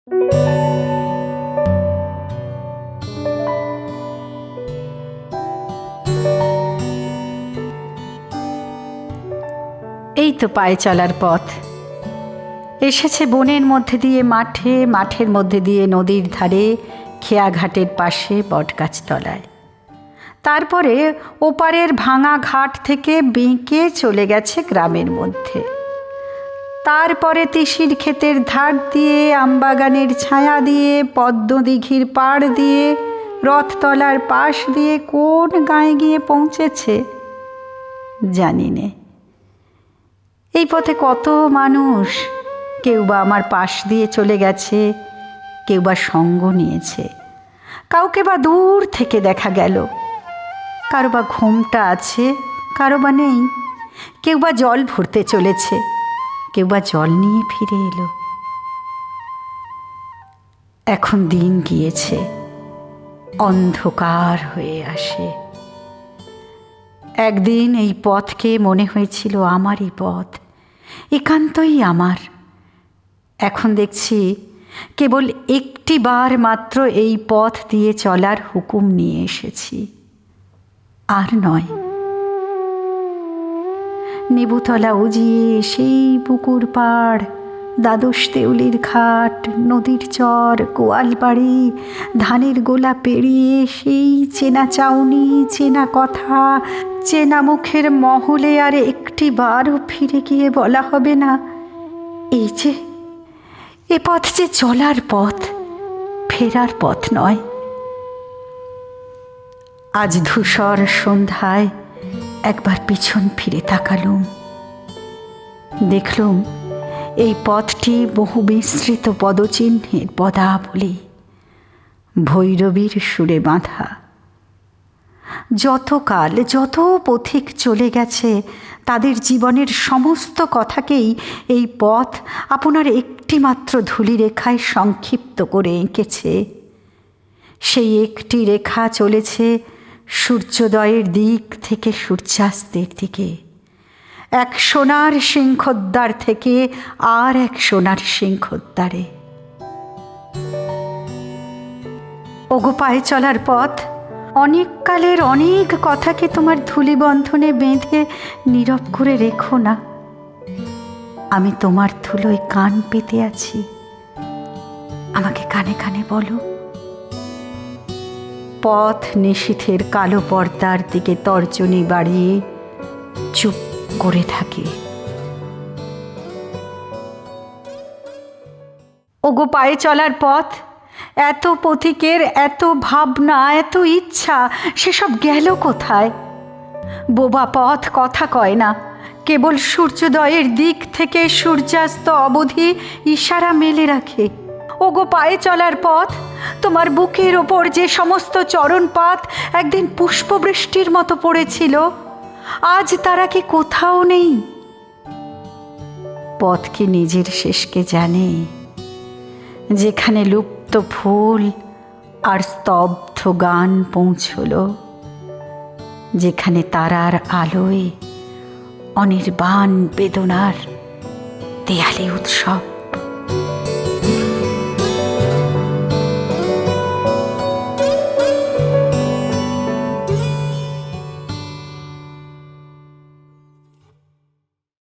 এই তো পায়ে চলার পথ। এসেছে বনের মধ্যে দিয়ে মাঠে, মাঠের মধ্যে দিয়ে নদীর ধারে, খেয়াঘাটের পাশে বটগাছ তলায়। তারপরে ওপারের ভাঙা ঘাট থেকে বেঁকে চলে গেছে গ্রামের মধ্যে। তারপরে তিসির ক্ষেতের ধার দিয়ে, আমবাগানের ছায়া দিয়ে, পদ্মদিঘির পাড় দিয়ে, রথতলার পাশ দিয়ে কোন গাঁয়ে গিয়ে পৌঁছেছে জানি নে। এই পথে কত মানুষ, কেউ বা আমার পাশ দিয়ে চলে গেছে, কেউ বা সঙ্গ নিয়েছে, কাউকে বা দূর থেকে দেখা গেল, কারো বা ঘুমটা আছে, কারো বা নেই, কেউ বা জল ভরতে চলেছে, কেউ বা জল নিয়ে ফিরে এলো। এখন দিন গিয়েছে, অন্ধকার হয়ে আসে। একদিন এই পথকে মনে হয়েছিল আমারই পথ, একান্তই আমার। এখন দেখছি কেবল একটি বার মাত্র এই পথ দিয়ে চলার হুকুম নিয়ে এসেছি, আর নয়। নেবুতলা উজিয়ে সেই পুকুর পাড়, দ্বাদশ দেউলির ঘাট, নদীর চর, গোয়ালবাড়ি, ধানের গোলা পেরিয়ে সেই চেনা চাউনি, চেনা কথা, চেনা মুখের মহলে আর একটি বারও ফিরে গিয়ে বলা হবে না, এই যে এ পথ যে চলার পথ, ফেরার পথ নয়। আজ ধূসর সন্ধ্যায় একবার পিছন ফিরে তাকালুম, দেখলুম এই পথটি বহু বিস্তৃত পদচিহ্নের পদাবলী, ভৈরবীর সুরে বাঁধা। যতকাল যত পথিক চলে গেছে, তাদের জীবনের সমস্ত কথাকেই এই পথ আপনার একটিমাত্র ধূলিরেখায় সংক্ষিপ্ত করে এঁকেছে। সেই একটি রেখা চলেছে সূর্যোদয়ের দিক থেকে সূর্যাস্তের দিকে, এক সোনার সিংহদ্বার থেকে আর এক সোনার সিংহদ্বারে। ওগো পায়ে চলার পথ, অনেক কালের অনেক কথাকে তোমার ধূলিবন্ধনে বেঁধে নীরব করে রেখো না। আমি তোমার ধুলোয় কান পেতে আছি, আমাকে কানে কানে বলো। পথ নিশীথের কালো পর্দার দিকে তর্জনী বাড়িয়ে চুপ করে থাকে। ওগো পায়ে চলার পথ, এত পথিকের এত ভাবনা, এত ইচ্ছা, সেসব গেল কোথায়? বোবা পথ কথা কয় না, কেবল সূর্যোদয়ের দিক থেকে সূর্যাস্ত অবধি ইশারা মেলে রাখে। ওগো পায়ে চলার পথ, তোমার বুকের ওপর যে সমস্ত চরণপাত একদিন পুষ্পবৃষ্টির মতো পড়েছিল, আজ তারা কি কোথাও নেই? পথ কি নিজের শেষকে জানে? যেখানে লুপ্ত ফুল আর স্তব্ধ গান পৌঁছল, যেখানে তারার আলোয় অনির্বাণ বেদনার দেয়ালে উৎসব।